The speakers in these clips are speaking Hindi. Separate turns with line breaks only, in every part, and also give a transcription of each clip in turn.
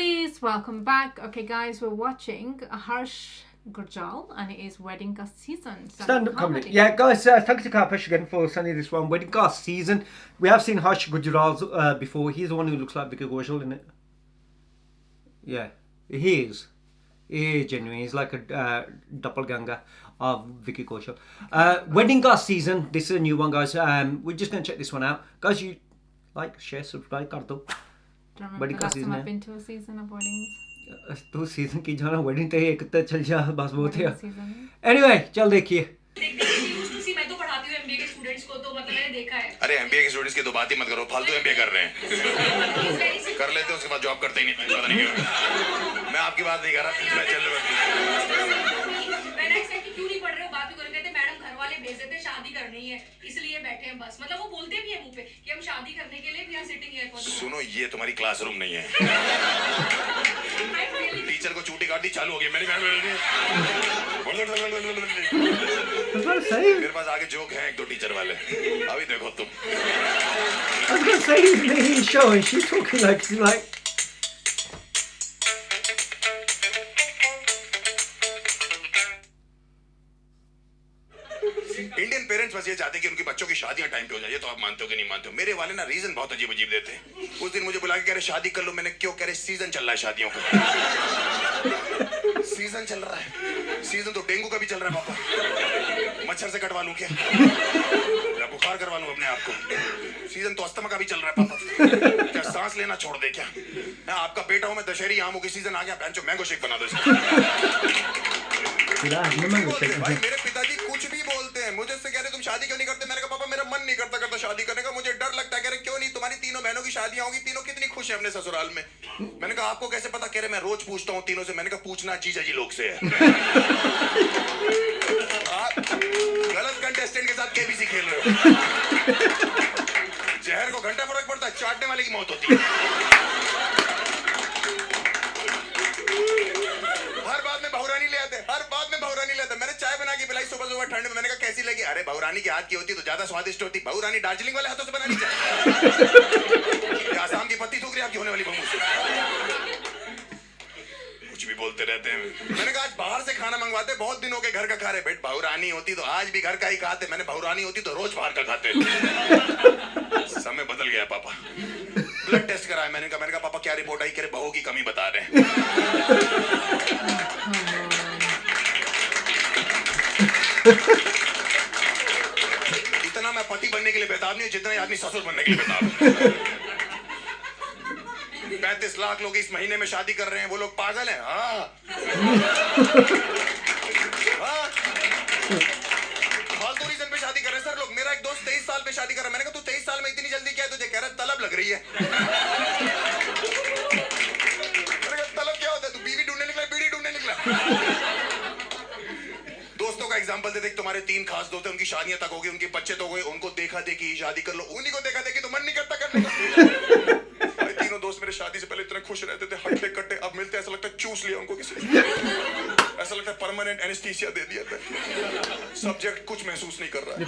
Lovelies, welcome back. Okay, guys, we're watching Harsh Gurjal and it is Wedding Cast Season.
Stand-up comedy. Yeah, guys, thanks to Karpesh again for sending this one. Wedding Cast Season. We have seen Harsh Gujral before. He's the one who looks like Vicky Kaushal, isn't it? Yeah, he is. He is genuine. He's like a doppelganger of Vicky Kaushal. Wedding Cast Season. This is a new one, guys. We're just going to check this one out. Guys, you like, share, subscribe, kar do.
Do you remember the last time I've been to a season of weddings?
तो सीजन की जाना वेडिंग तो एक तक चल जा बस बहुत है
Season.
एनीवे चल देखिए
मैं तो पढ़ाती हूँ एमबीए के स्टूडेंट्स को, तो मतलब मैंने देखा है।
अरे एमबीए के स्टूडेंट्स की तो बात ही मत करो, फालतू एमबीए कर रहे हैं। कर लेते हैं उसके बाद जॉब करते ही नहीं, पता नहीं क्यों। मैं आपकी बात नहीं कर रहा, मैं चल
मैंने एक्सपेक्ट क्यों नहीं पढ़ रहे हो, बात क्यों कर रहे थे, मैडम घर वाले भेज देते शादी करनी है इसलिए बैठे हैं बस। मतलब वो बोलते भी है मुंह पे कि हम शादी करने के लिए भी यहाँ सिटिंग है।
सुनो, ये तुम्हारी क्लासरूम नहीं है। टीचर को चूटी काटनी चालू हो गई, मेरी मेरे पास आगे जोक हैं एक दो टीचर वाले, अभी देखो तुम।
I was gonna say he's showing. She's talking like.
Indian parents बस ये चाहते हैं कि उनके बच्चों की शादियां टाइम पे हो जाए। ये तो आप मानते हो कि नहीं मानते हो? मेरे वाले ना रीजन बहुत अजीब अजीब देते हैं। उस दिन मुझे बुला के कह रहे शादी कर लो, मैंने क्यों? कह रहे सीजन चल रहा है शादियों का। सीजन चल रहा है, सीजन तो डेंगू का भी चल रहा है पापा। मच्छर से कटवा लूं क्या? या बुखार करवा लूं अपने आप को? सीजन तो अस्थमा का भी चल रहा है पापा। क्या सांस लेना छोड़ दे क्या? मैं आपका बेटा हूं, मैं दशहरी आमों की सीजन आ गया, बेंचो मैंगो शेक बना दो इसका। भाई मेरे पिताजी कुछ भी बोलते हैं, मुझे से कह रहे तुम शादी क्यों नहीं करते? मैंने कहा पापा मेरा मन नहीं करता शादी करने का, मुझे डर लगता है। कह रहे क्यों नहीं? तुम्हारी तीनों बहनों की शादियां होगी, तीनों कितनी खुश है अपने ससुराल में। मैंने कहा आपको कैसे पता? कह रहे मैं रोज पूछता हूँ तीनों से। मैंने कहा पूछना जीजा जी लोग से है। आप गलत कंटेस्टेंट के साथ केबीसी खेल रहे हो। जहर को घंटा फर्क पड़ता है, चाटने वाले की मौत होती है। मैंने चाय बना के पिलाई सुबह सुबह ठंड में। मैंने कहा कैसी लगी? अरे बहुरानी के हाथ की होती तो ज्यादा स्वादिष्ट होती। बहुरानी दार्जिलिंग वाले हाथों से बनानी चाहिए। आसाम की पत्ती थूक रही आपकी होने वाली बहू से। कुछ भी बोलते रहते हैं। मैंने कहा आज बाहर से खाना मंगवाते, बहुत दिन हो गए घर का खा रहे। बेट बहुरानी होती तो आज भी घर का ही खाते। मैंने बहुरानी होती तो रोज बाहर का खाते। समय बदल गया पापा। ब्लड टेस्ट कराया मैंने कहा पापा क्या रिपोर्ट आई? कह रहे बहू की कमी बता रहे हैं। इतना मैं पति बनने के लिए बेताब नहीं हूं जितना आदमी ससुर बनने के लिए बेताब है। 35 लाख लोग इस महीने में शादी कर रहे हैं, वो लोग पागल हैं? हाँ फालतू रीजन पे शादी कर रहे हैं सर लोग। मेरा एक दोस्त 23 साल पे शादी कर रहा है। मैंने कहा तू 23 साल में इतनी जल्दी क्या है तुझे? कह रहा है तलब लग रही है। मैंने कहा तलब क्या होता है? तू बीवी ढूंढने निकला, बीड़ी ढूंढने निकला? दोस्तों का एग्जांपल देते, तुम्हारे 3 खास दोस्त हैं, उनकी शादियां तक हो गई, उनके बच्चे तो हो गए, उनको देखा देखी ही शादी कर लो। उन्हीं को देखा देखी तो मन नहीं करता करने का। अरे तीनों दोस्त मेरे शादी से पहले इतने खुश रहते थे, हट्टे कट्टे, अब मिलते ऐसा लगता है चूस लिया उनको किसी ने। ऐसा लगता है परमानेंट एनेस्थीसिया दे दिया था। सब्जेक्ट कुछ महसूस नहीं कर रहा है।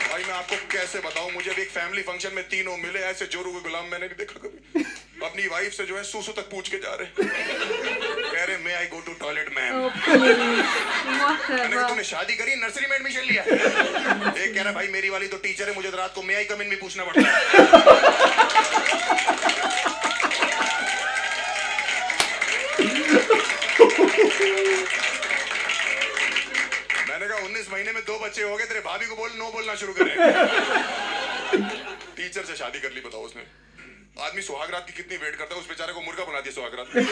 भाई मैं आपको कैसे बताऊं, मुझे भी एक फैमिली फंक्शन में तीनों मिले ऐसे जोरू के गुलाम मैंने नहीं देखा कभी। अपनी वाइफ से जो है सूसू तक पूछ के जा रहे, कह रहे मे आई गो टू टॉयलेट मैम। मैंने कहा तुमने शादी करी, नर्सरी में एडमिशन लिया? एक कह रहा भाई मेरी वाली तो टीचर है, मुझे तो रात को मे आई कम इन भी पूछना पड़ता है। मैंने कहा 19 महीने में 2 बच्चे हो गए, तेरे भाभी को बोल नो बोलना शुरू करें। टीचर से शादी कर ली, बताओ उसने। आदमी सुहागरात की कितनी वेट करता है, उस बेचारे को मुर्गा बना दिया सुहागरात में।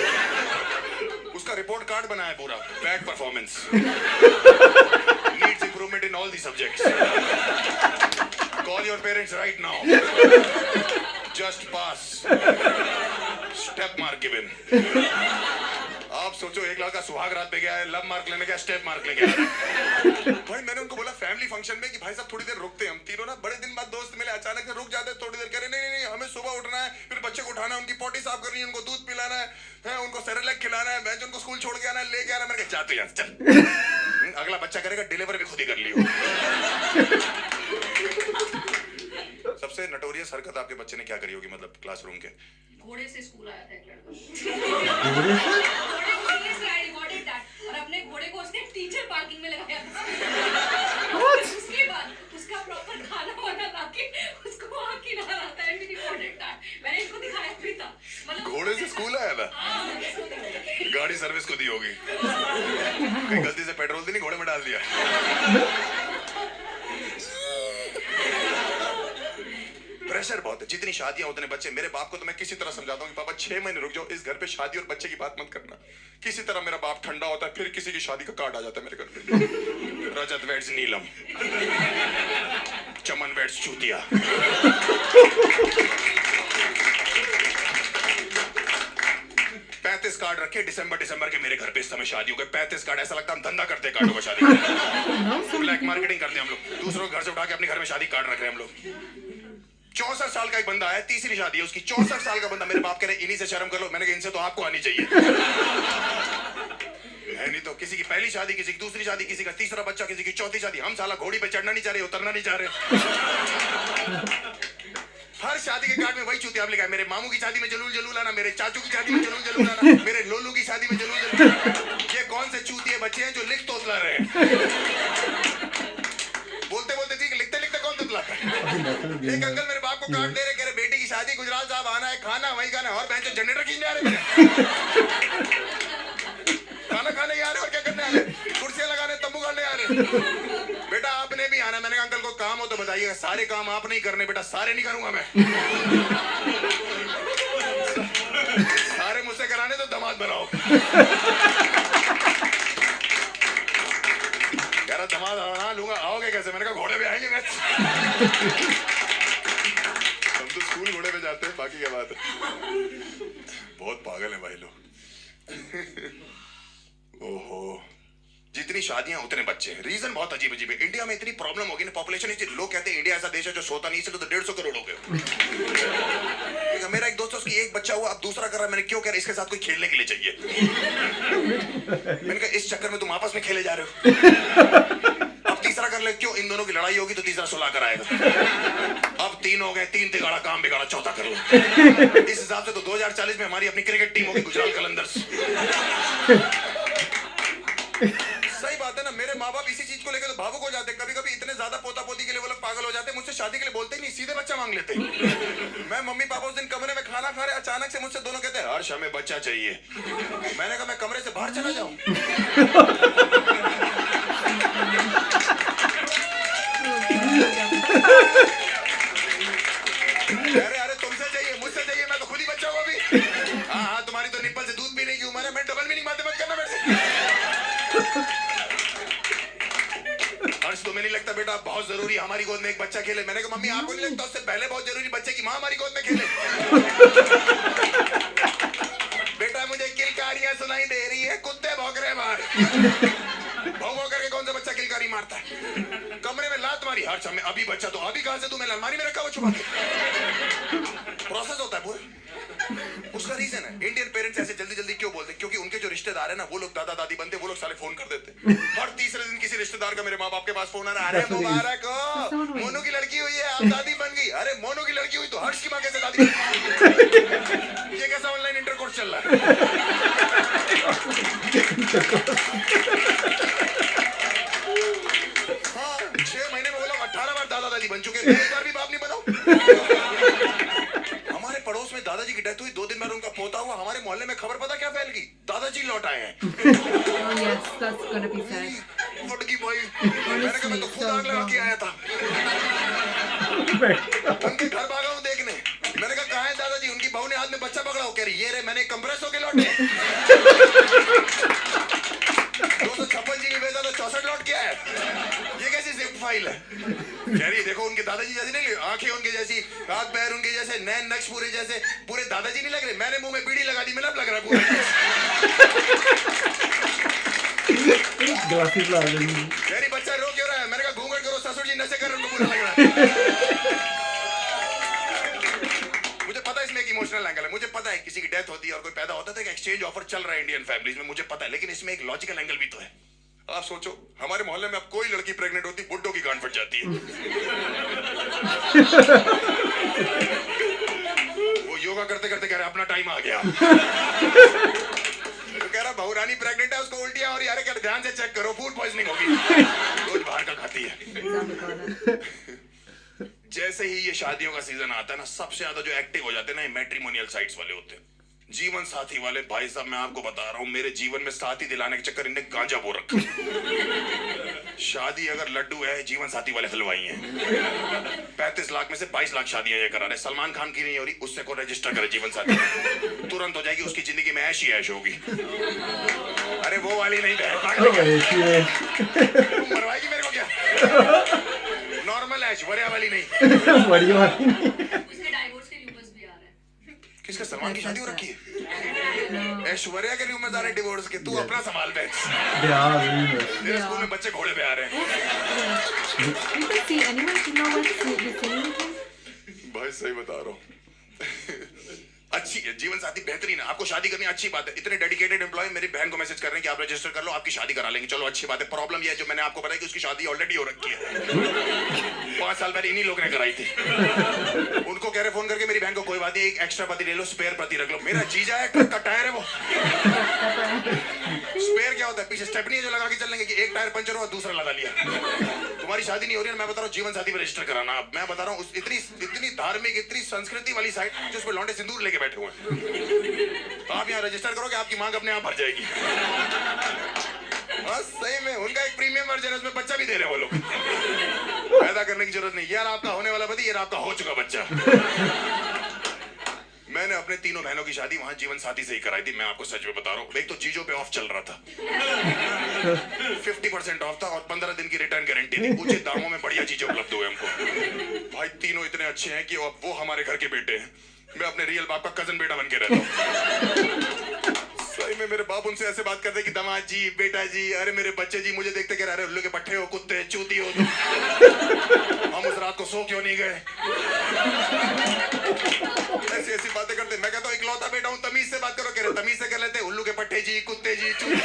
उसका रिपोर्ट कार्ड बना है पूरा, bad performance, needs improvement in all the subjects, call your parents right now, just pass, step mark given. आप सोचो एक लड़का सुहागरात पे गया है, लब मार्क लेने गया, स्टेप मार्क ले गया। भाई मैंने उनको बोला फैमिली फंक्शन में कि भाई साहब थोड़ी देर रुकते हैं। हम तीनों ना बड़े दिन बाद दोस्त मिले, अचानक से रुक जाते हैं थोड़ी देर। कह रहे नहीं हमें सुबह उठना है, फिर बच्चे को उठाना है, उनकी पोटी साफ करनी है, उनको दूध पिलाना है, उनको सेरेलैक खिलाना है, मैं उनको स्कूल छोड़ के आना है, लेके आना। मैंने कहा जाते हैं चल। अगला बच्चा करेगा डिलीवर भी खुद ही कर लियो। सबसे सबसे नटोरियस हरकत आपके बच्चे ने क्या करी होगी, मतलब क्लासरूम के?
घोड़े से स्कूल आया था एक लड़का।
घोड़े से?
और अपने घोड़े को उसने टीचर पार्किंग में लगाया था। उसके बाद उसका प्रॉपर खाना वाना लाके उसको वहाँ खिला रहा था। And he recorded that. मैंने इसको दिखाया भी था। मतलब
घोड़े से स्कूल आया था?
हाँ, मैंने इसको दिखाया।
गाड़ी सर्विस को दी होगी, कहीं गलती से पेट्रोल तो नहीं घोड़े में डाल दिया? प्रेशर बहुत है, जितनी शादियां उतने बच्चे। मेरे बाप को तो मैं किसी तरह समझाता हूँ कि पापा 6 महीने रुक जाओ, इस घर पे शादी और बच्चे की बात मत करना। किसी तरह मेरा बाप ठंडा होता है, फिर किसी की शादी का कार्ड आ जाता है मेरे घर पे। रजत वेड्स नीलम, चमन वेड्स चूतिया। 35 कार्ड रखे दिसंबर के मेरे घर पे इस समय शादी हो गए। 35 कार्ड, ऐसा लगता है हम धंधा करते हैं कार्डों का शादी। ब्लैक मार्केटिंग करते हैं हम लोग, दूसरों के घर से उठा के अपने घर में शादी कार्ड रख रहे हैं हम लोग। 64 साल का एक बंदा है, तीसरी शादी है उसकी। 64 साल का बंदा, मेरे बाप कह रहे इन्हीं से शर्म कर लो। मैंने कहा इनसे तो आपको आनी चाहिए है, नहीं तो किसी की पहली शादी, किसी की दूसरी शादी, किसी का तीसरा बच्चा, किसी की चौथी शादी। हम साला घोड़ी पे चढ़ना नहीं चाह रहे, उतरना नहीं चाह रहे। हर शादी के कार्ड में वही चूतिया लिखा है, मेरे मामू की शादी में जलूल जलूल आना, मेरे चाचू की शादी में जलूल जलूल आना, मेरे लोलू की शादी में जलूल जलूल आना। ये कौन से चूतिए बच्चे हैं जो लिख तोतला रहे हैं? बोलते बोलते ठीक, लिखते लिखते कौन तोतला है? एक अंकल मेरे बाप को कार्ड दे रहे, कह रहे बेटी की शादी, गुजराल साहब आना है, खाना वही खाना है। और बहन जनरेटर खींचने आ रहे, खाना खाने आ रहे और क्या करने आ रहे? कुर्सियां लगाने, तंबू गाड़ने आ रहे। बेटा आपने भी आना। मैंने कहा अंकल को काम हो तो बताइएगा, सारे काम आप नहीं करने बेटा, सारे नहीं करूंगा मैं। सारे मुझसे कराने तो दामाद बनाओ। यार दामाद बना लूंगा, आओगे कैसे? मैंने कहा घोड़े पे आएंगे मैं। हम तो स्कूल घोड़े पे जाते हैं, बाकी क्या बात है। बहुत पागल है भाई लोग। ओहो, जितनी शादियां उतने बच्चे हैं। रीजन बहुत अजीब अजीब है। इंडिया में इतनी प्रॉब्लम होगी ना, पॉपुलेशन इतनी, लोग कहते हैं इंडिया ऐसा देश है जो सोता नहीं, इसलिए तो 150 करोड़ हो गए। मेरा एक दोस्त है, उसकी एक बच्चा हुआ, अब दूसरा कर रहा है। मैंने क्यों कह रहा, इसके साथ कोई खेलने के लिए चाहिए। मैंने कहा इस चक्कर में तुम आपस में खेले जा रहे हो, अब तीसरा कर ले। क्यों? इन दोनों की लड़ाई होगी तो तीसरा सुलह कर आएगा। अब 3 हो गए, 3 तिगाड़ा काम बिगाड़ा, चौथा कर लो। इस हिसाब से तो 2040 में हमारी अपनी क्रिकेट टीम होगी, गुजरात कलंदर्स। सही बात है ना। मेरे माँ बाप इसी चीज को लेकर तो भावुक हो जाते। कभी कभी इतने ज्यादा पोता पोती के लिए वो लोग पागल हो जाते। मुझसे शादी के लिए बोलते ही नहीं, सीधे बच्चा मांग लेते। मैं मम्मी पापा उस दिन कमरे में खाना खा रहे, अचानक से मुझसे दोनों कहते हैं हर्ष हमें बच्चा चाहिए। मैंने कहा मैं कमरे से बाहर चला जाऊं? अरे तुमसे चाहिए, मुझसे चाहिए, मैं तो खुद ही बच्चा हूं अभी। हाँ, तुम्हारी तो निप्पल से दूध पीने की उम्र है। मैं डबल मीनिंग बातें मत करना मेरे से। हर्ष तुम्हें नहीं लगता बेटा बहुत जरूरी हमारी गोद में एक बच्चा खेले? मैंने कहा मम्मी आपको नहीं लगता उससे पहले बहुत जरूरी बच्चे की माँ हमारी गोद में खेले? बेटा मुझे किलकारियां सुनाई दे रही है, कुत्ते भौंक रहे हैं बाहर। भौं भौं करके कौन सा बच्चा किलकारी मारता है? कमरे में लात मारी, हर्ष हमें अभी बच्चा तो अभी कहां से तू? मैं अलमारी में रखा हुआ छुपा के। प्रोसेस होता है पूरा, उसका रीजन है। इंडियन पेरेंट्स ऐसे जल्दी जल्दी क्यों बोलते हैं? क्योंकि उनके जो रिश्तेदार है ना, वो लोग दादा दादी बनते, वो लोग साले फोन कर देते। हर तीसरे दिन किसी रिश्तेदार का मेरे माँ बाप के पास फोन आ रहा है, अरे मुबारक हो, मोनू की लड़की हुई है, आप दादी बन गई। अरे मोनू की लड़की हुई तो हर्ष की माँ कैसे दादी बन गई? ये कैसा ऑनलाइन इंटरकोर्स चल रहा है? हाँ, 6 महीने में वो लोग 18 बार दादा दादी बन चुके, एक बार भी बाप नहीं बनाओ। हमारे पड़ोस में दादाजी की डेथ हुई, 2 दिन बाद उनका पोता हुआ। हमारे मोहल्ले में खबर पता क्या फैल गई? दादाजी लौट आए हैं। फटकी भाई, मैंने कहा मैं तो खुद आग लगा के आया था। उनके घर भागा हूँ देखने। मैंने कहा कहाँ है दादाजी? उनकी बहू ने हाथ में बच्चा पकड़ा हो, कह रही ये रे मैंने कंप्रेस होके लौटे। 256 GB भेजा तो 64 लौट के आया। ये कैसी जिप फाइल है? कह रही देखो उनके दादाजी जैसी नहीं, आंखें उनके जैसी, हाथ पैर उनके जैसे, नैन नक्श पूरे जैसे, पूरे दादाजी नहीं लग रहे। मैंने मुंह में बीड़ी लगा दी, मिलाप लग रहा है पूरा। कह रही बच्चा रो क्यों रहा है? मैंने कहा घूंघट करो, ससुर जी नशे कर रहे, उनको बुरा लग रहा है। मुझे पता है इसमें एक इमोशनल एंगल है। मुझे पता है किसी की डेथ होती है और कोई पैदा होता है तो एक एक्सचेंज ऑफर चल रहा है इंडियन फैमिलीज में, मुझे पता है। लेकिन इसमें एक लॉजिकल एंगल भी तो है। आप सोचो हमारे मोहल्ले में अब कोई लड़की प्रेग्नेंट होती, बुड्ढों की गांड फट जाती है। वो योगा करते करते कह रहा अपना टाइम आ गया। तो कह रहा बहू रानी प्रेग्नेंट है, उसको उल्टियां हो रही है। अरे कह रहा ध्यान से चेक करो, फूड पॉइजनिंग होगी, रोज बाहर का खाती है। जैसे ही ये शादियों का सीजन आता है ना, सबसे ज्यादा जो एक्टिव हो जाते हैं ना, ये मैट्रिमोनियल साइट्स वाले होते हैं, जीवन साथी वाले। भाई साहब मैं आपको बता रहा हूँ, मेरे जीवन में साथी दिलाने के चक्कर इन्हें गांजा बो रखा। शादी अगर लड्डू है, जीवन साथी वाले हलवाई हैं। 35 लाख में से 22 लाख शादियां ये करा रहे। सलमान खान की नहीं हो रही, उससे को रजिस्टर करे जीवन साथी, तुरंत हो जाएगी, उसकी जिंदगी में ऐश ही ऐश होगी। अरे वो वाली नहीं बहन, तुम मरवाएगी मेरे को क्या? नॉर्मल ऐश्वर्या वाली नहीं।
बढ़िया।
उसके डाइवोर्स के र्यूमर्स भी आ रहे हैं।
किसका? सलमान की शादी हो रखी है? ऐश्वर्या के र्यूमर्स आ रहे डिवोर्स के। तू अपना संभाल बे। मेरे स्कूल में बच्चे घोड़े पे आ रहे हैं।
You can see anyone to know what's the thing with him?
भाई सही बता रहा हूँ। अच्छी है जीवन साथी, बेहतरीन है। आपको शादी करनी अच्छी बात है। इतने डेडिकेटेड एम्प्लॉय मेरी बहन को मैसेज कर रहे हैं कि आप रजिस्टर कर लो, आपकी शादी करा लेंगे। चलो अच्छी बात है। प्रॉब्लम ये है, जो मैंने आपको बताया कि उसकी शादी ऑलरेडी हो रखी है। 5 साल पहले इन्हीं लोग ने कराई थी। उनको कह रहे फोन करके मेरी बहन को, कोई बात नहीं, एक एक्स्ट्रा पति ले लो, स्पेयर पति रख लो। मेरा जीजा है, ट्रक का टायर है वो। स्पेयर क्या होता है? पीछे स्टेपनी है जो लगा के चलेंगे कि एक टायर पंचर हुआ, दूसरा लगा लिया। तुम्हारी शादी नहीं हो रही है, मैं बता रहा हूँ जीवन साथी में रजिस्टर कराना। मैं बता रहा हूँ, इतनी धार्मिक, इतनी संस्कृति वाली साइट जिस पे लौंडे सिंदूर लेके बैठे हुए हैं। आप यहाँ रजिस्टर करोगे, आपकी मांग अपने आप भर जाएगी। बस सही में उनका एक प्रीमियम वर्जन है, उसमें बच्चा भी दे रहे हैं वो लोग। पैदा करने की जरूरत नहीं। यार आपका होने वाला पति, ये आपका हो चुका बच्चा। मैंने अपने तीनों बहनों की शादी वहां जीवन साथी से ही कराई थी। मैं आपको सच में बता रहा हूँ। एक तो चीजों पे ऑफ चल रहा था, 50% ऑफ था, और 15 दिन की रिटर्न गारंटी थी। उचित दामों में बढ़िया चीजें उपलब्ध हुए हमको। भाई तीनों इतने अच्छे हैं कि अब वो हमारे घर के बेटे हैं। मैं अपने रियल बाप का कजन बेटा बन के रहता हूँ। सही में मेरे बाप उनसे ऐसे बात करते कि दामाद जी, बेटा जी, अरे मेरे बच्चे जी, मुझे देखते कह रहे उल्लू के पट्टे हो, कुत्ते चूती हो तुम। हम उस रात को सो क्यों नहीं गए? ऐसी ऐसी बातें करते। मैं कहता हूँ इकलौता बेटा हूँ, तमीज से बात करो। कह रहे तमीज से कर लेते, उल्लू के पट्टे जी, कुत्ते जी, चूती।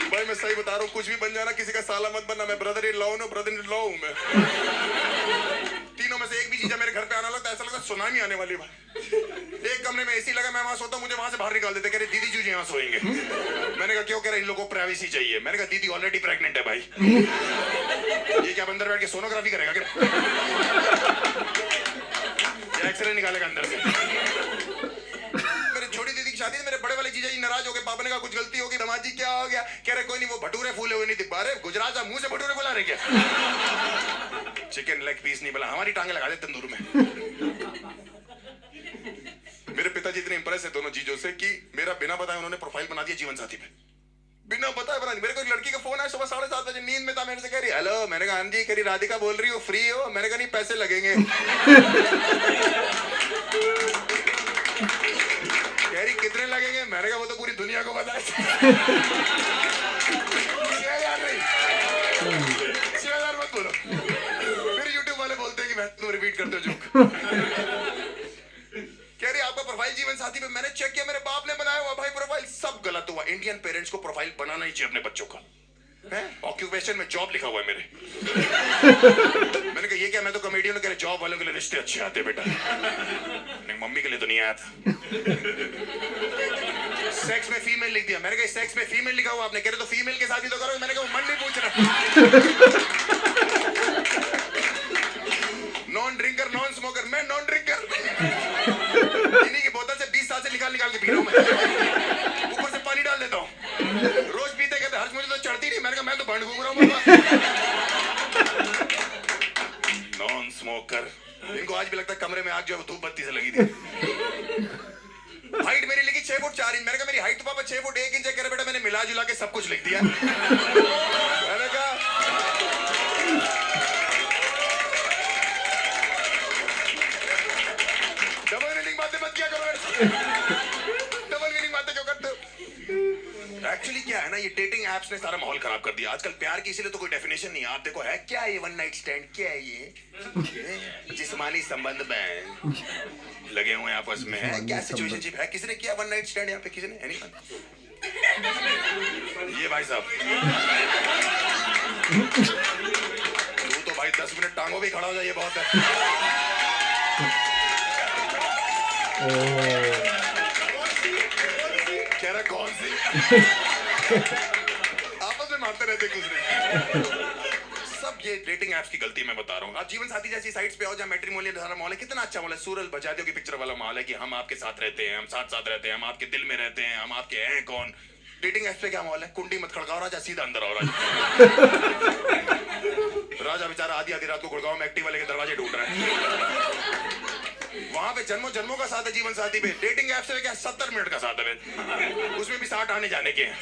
भाई मैं सही बता रहा हूँ, कुछ भी बन जाना, किसी का साला मत बनना। मैं ब्रदर इन लॉ हूँ, ब्रदर इन लॉ हूँ मैं। तीनों में से एक भी चीज मेरे घर पे आना लगता है, ऐसा लगता है सुनामी आने वाली। भाई एक कमरे में एसी लगा, मैं वहां सोता हूँ, मुझे वहां से बाहर निकाल देते। कह रहे दीदी जी यहाँ सोएंगे। मैंने कहा क्यों? कह रहे इन लोगों को प्राइवेसी चाहिए। मैंने कहा दीदी ऑलरेडी प्रेग्नेंट है भाई। ये क्या अंदर बैठ के सोनोग्राफी करेगा क्या? एक्सरे निकालेगा अंदर से। मेरी छोटी दीदी की शादी, मेरे बड़े वाले जीजा जी नाराज हो गए। पापा ने कहा कुछ गलती होगी। दामाद जी क्या हो गया? कह रहे कोई नहीं, वो भटूरे फूले हुए नहीं थे। अरे गुजरात मुंह से भटूरे फुला रहे क्या? चिकन लेग पीस नहीं बोला, हमारी टांगे लगा दे तंदूर में। मेरे पिताजी इतने इंप्रेस है दोनों चीजों से कि मेरा बिना बताए उन्होंने प्रोफाइल बना दिया जीवन साथी पे। बिना बताए बना दिया। मेरे को एक लड़की का फोन आया सुबह 7:30 बजे, नींद में था। मेरे से कह रही हेलो। मैंने कहा हाँ जी। कह रही राधिका बोल रही हो, फ्री हो? मैंने कहा नहीं, पैसे लगेंगे। कह रही कितने लगेंगे? मैंने कहा वो तो पूरी दुनिया को पता है। 6,000 नहीं, 6,000 मत बोलो। फिर यूट्यूब वाले बोलते हैं कि मैं तुम रिपीट करते हो जोक। कह रही आपका प्रोफाइल जीवन साथी पे मैंने चेक किया, मेरे बाप ने बनाया हुआ। भाई प्रोफाइल सब गलत हुआ। इंडियन पेरेंट्स को प्रोफाइल बनाना ही चाहिए अपने बच्चों का। ऑक्यूपेशन में जॉब लिखा हुआ है मेरे। मैंने कहा ये क्या? मैं तो कॉमेडियन। कह रहे जॉब वालों के लिए रिश्ते अच्छे आते बेटा। नहीं मम्मी के लिए तो नहीं आया था। सेक्स में फीमेल लिख दिया। मैंने कहा सेक्स में फीमेल लिखा हुआ आपने? कह रहे तो फीमेल के साथ ही तो करो। मैंने कहा मन नहीं पूछ रहा। Non drinker, non smoker. मैं नॉन ड्रिंकर। इन्हीं की बोतल से 20 साल से निकाल के पी रहा हूं मैं। ऊपर से पानी डाल देता हूं। रोज पीते कहते हर्ष मुझे तो चढ़ती नहीं। मैंने कहा मैं तो बंड घूम रहा हूं। Non smoker. इनको आज भी लगता है कमरे में आग जो है वो धूप बत्ती से लगी थी। हाइट मेरी लिखी 6 फुट 4 इंच। मैंने कहा मेरी हाइट तो पापा 6 फुट 1 इंच है। कह रहे बेटा मैंने मिला जुला के सब कुछ लिख दिया। मैंने कहा डबल मीनिंग बातें मत किया करो। डबल मीनिंग बातें क्यों करते हो? एक्चुअली क्या है ना, ये डेटिंग एप्स ने सारा माहौल खराब कर दिया। आजकल प्यार की इसीलिए तो कोई डेफिनेशन नहीं है। आप देखो है क्या ये वन नाइट स्टैंड? क्या है ये? जिस्मानी संबंध में लगे हुए आपस में है क्या? सिचुएशनशिप है? किसी ने किया वन नाइट स्टैंड यहाँ पे? किसी ने? एनीवन? ये भाई साहब तू तो भाई 10 मिनट टांगों पे खड़ा हो जाइए, बहुत है। कह रहा कौन सी? आपस में मारते रहते एक दूसरे। सब ये डेटिंग एप्स की गलती मैं बता रहा हूँ। आप जीवन साथी जैसी साइट्स पे आओ जहाँ मैट्रिमोनियल सारा मॉल है, कितना अच्छा मॉल है, सूरज बजादियों की पिक्चर वाला मॉल है कि हम आपके साथ रहते हैं, हम साथ साथ रहते हैं, हम आपके दिल में रहते हैं, हम आपके हैं कौन। डेटिंग एप्स पे क्या मॉल है? कुंडी मत खड़काओ राजा, सीधा अंदर आओ राजा। राजा बेचारा आधी आधी रात को गुड़गांव में एक्टिवा लेके दरवाजे ढूंढ रहा है। वहां पे जन्मों जन्मों का साथ है जीवन साथी पे। डेटिंग ऐप से क्या 70 मिनट का साथ है, उसमें भी 60 आने जाने के हैं।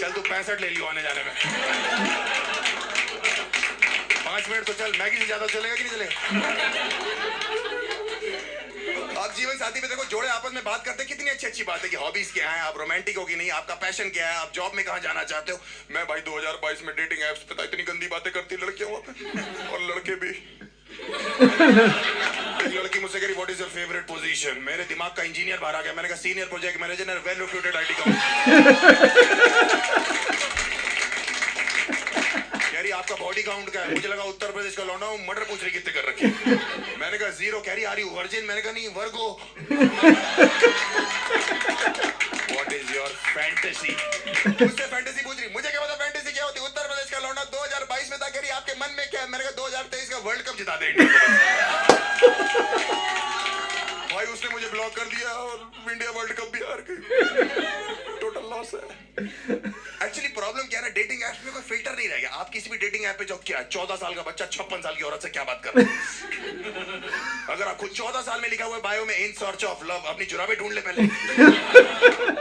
चल तू 65 ले लियो आने जाने में। 5 मिनट तो चल, मैगी से ज्यादा चलेगा कि नहीं चलेगा? आप जीवन साथी पे देखो, जोड़े आपस में बात करते, कितनी अच्छी अच्छी बात है कि हॉबीज क्या है, आप रोमांटिक हो कि नहीं, आपका पैशन क्या है, आप जॉब में कहाँ जाना चाहते हो। मैं भाई 2022 में डेटिंग एप्स पे इतनी गंदी बातें करती लड़कियां वहां पे, और लड़के भी। एक लड़की मुझसे कह रही what is your favourite position. मेरे दिमाग का इंजीनियर बाहर आ गया। मैंने कहा senior project manager, well recruited IT company. कह रही आपका बॉडी काउंट क्या है? मुझे लगा उत्तर प्रदेश का लौंडा हूं, मटर पूछ रही कितने कर रखी। मैंने कहा 0। कह रही आ रही वर्जिन। मैंने कहा नहीं, Virgo. What is your fantasy? मुझसे फैंटेसी पूछ रही, मुझे क्या पता फैंटेसी क्या होती। उत्तर प्रदेश का लौंडा 2022 में था। कह रही आपके मन में क्या है? मैंने कहा 2023 का वर्ल्ड कप जिता दे इंडिया को। भाई उसने मुझे ब्लॉक कर दिया और इंडिया वर्ल्ड कप भी हार गई। टोटल लॉस है। एक्चुअली प्रॉब्लम क्या है ना, डेटिंग ऐप में कोई फिल्टर नहीं रह गया। आप किसी भी डेटिंग ऐप पे जाओ, क्या 14 साल का बच्चा 56 साल की औरत से क्या बात कर रहा है? अगर आपको 14 साल में लिखा हुआ है बायो में इन सर्च ऑफ लव, अपनी जुराबें ढूंढ ले पहले।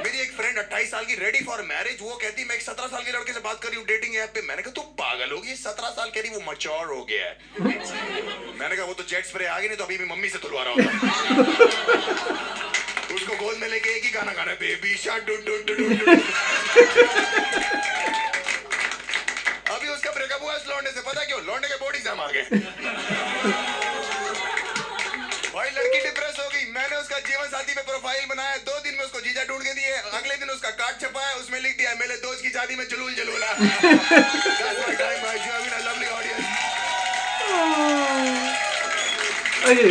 मेरी एक फ्रेंड 28 साल की, रेडी फॉर मैरिज, वो कहती मैं एक 17 साल के लड़के से बात कर रही हूँ डेटिंग ऐप पे। मैंने कहा तू पागल होगी, 17 साल कह रही वो मैच्योर हो गया है। मैंने कहा वो तो जेट स्प्रे आ गई, नहीं तो अभी भी मम्मी से धुलवा रहा होता। उसको गोद में लेके एक ही गाना गाना है, baby shark do do do do. अभी उसका ब्रेकअप हुआ इस लौंडे से, पता क्यों? लौंडे के बॉडी से हम आ गए। भाई लड़की डिप्रेस हो गई। मैंने उसका जीवन साथी पे प्रोफाइल बनाया, 2 दिन में उसको जीजा ढूंढ के दिए। अगले दिन उसका कार्ड छपाया, उसमें लिख दिया मेरे दोस्त की शादी में जलूल जलूला। That's my time, guys. You have been a lovely audience.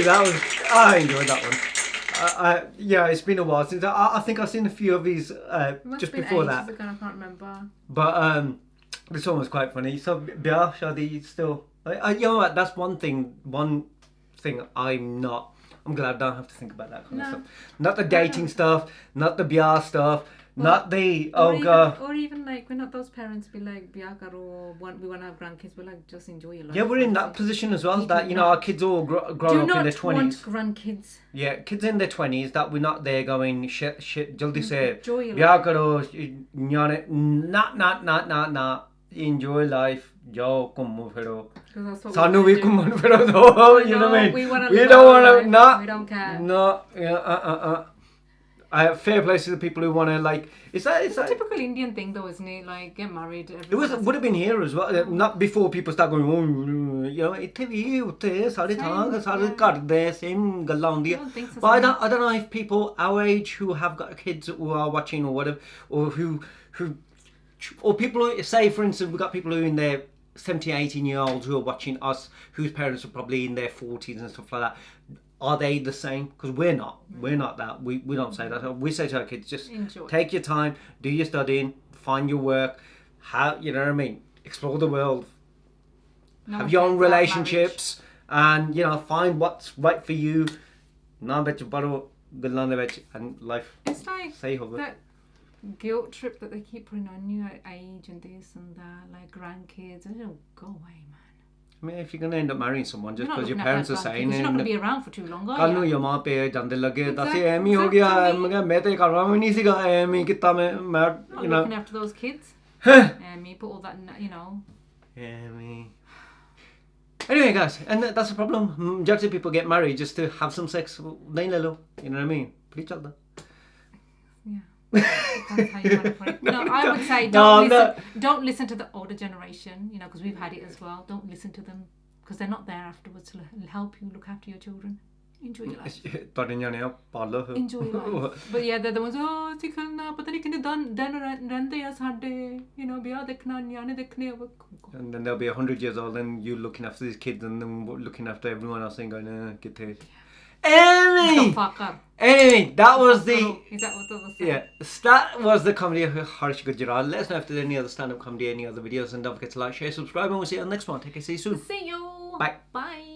That was, I enjoyed that one. Yeah, it's been a while since I think I've seen a few of these
Must
just
have been
before
ages
that,
ago, I can't remember.
but this one was quite funny. So Bia Shadi still, you know what? That's one thing I'm glad I don't have to think about that kind of
No.
stuff. Not the dating stuff, not the Bia stuff, not the
Or even like we're not those parents be like "Bia karo, we want to have grandkids." We're like, just enjoy your life.
Yeah, we're in that position as well.
You
That
do
you know, our
not-
kids all grow
Do
up in
not
their 20s.
want grandkids.
Yeah, kids in their 20s that we're not there going shit. Jaldi se
Enjoy your
bya
life.
karo, nyane, nah. Enjoy life. Jao घूमो फिरो.
'Cause that's what
सानू
we
भी
wanna do.
घूमन फिरो दो. You know what I mean?
We wanna
We
live
don't
our
want to.
life.
Nah.
We don't care.
No. Yeah. Fair play to the people who want to like. It's that.
Typical Indian thing though, isn't it? Like get married.
It would have been here as well. Not before people start going. Oh, you know, ਇੱਥੇ ਵੀ ਉੱਥੇ ਸਾਰੇ ਥਾਂ ਸਾਰੇ ਘਰ ਦੇ same ਗੱਲਾਂ ਹੁੰਦੀਆਂ.
I don't think so,
But I
Sam.
don't know if people our age who have got kids who are watching or whatever, or or people who, say for instance we've got people who are in their 17, 18-year-olds who are watching us, whose parents are probably in their 40s and stuff like that. Are they the same? Because we're not. We're not that. We don't say that. We say to our kids, just
Enjoy.
take your time, do your studying, find your work, you know what I mean? Explore the world,
No
have your own
offense, that
relationships, and you know, find what's right for you. Na bech baro gallan de vich and life.
marriage. It's like
Say hoga.
that guilt trip that they keep putting on you at age and this and that, like grandkids. I don't go away, man.
I mean, if you're going to end up marrying someone just
You're not
because your
looking
parents are
after
saying,
grandkids. You're not going to be around for too long,
ਕੱਲ
are
ਨੂੰ
you?
ਯਮਾ ਪੇ ਜਾਂਦੇ ਲੱਗੇ ਤਾਂ
Exactly.
ਐਵੇਂ ਹੀ ਹੋ ਗਿਆ
Exactly.
ਮੈਂ ਕਿਹਾ ਮੈਂ ਤੇ ਕਰਵਾ ਵੀ ਨਹੀਂ ਸੀਗਾ ਐਵੇਂ ਹੀ ਕੀਤਾ ਮੈਂ
Not
you know
looking after those kids. And me put all that, you know.
Anyway, guys, and that's the problem. Majority of people get married just to have some sex. नहीं ले लो, you know what I mean? Pretty चलता.
Yeah. That's how you want to put it. No, I would say
No,
don't listen to the older generation, you know, because we've had it as well. Don't listen to them because they're not there afterwards to help you look after your children. Enjoy your life.
ਤੁਹਾਡੇ ਨਿਆਣੇ ਆ ਪਾਲੋ ਫਿਰ।
Enjoy your life. But yeah, they're the ones, oh, ਅਸੀਂ ਕਰਨਾ ਪਤਾ ਨਹੀਂ ਕਿੰਨੇ ਦਿਨ ਰਹਿੰਦੇ ਆ ਸਾਡੇ, you know, ਵਿਆਹ ਦੇਖਣਾ, ਨਿਆਣੇ ਦੇਖਣੇ ਆ।
And then they'll be 100 years old and you looking after these kids and then looking after everyone else and going, get it. Anyway,
Fuck up.
anyway, that was the...
Is that what that was?
Yeah, that was the comedy of Harsh Gujarat. Let us know if there's any other stand-up comedy, any other videos, and don't forget to like, share, subscribe, and we'll see you on the next one. Take care, see you soon.
See you.
Bye.
Bye.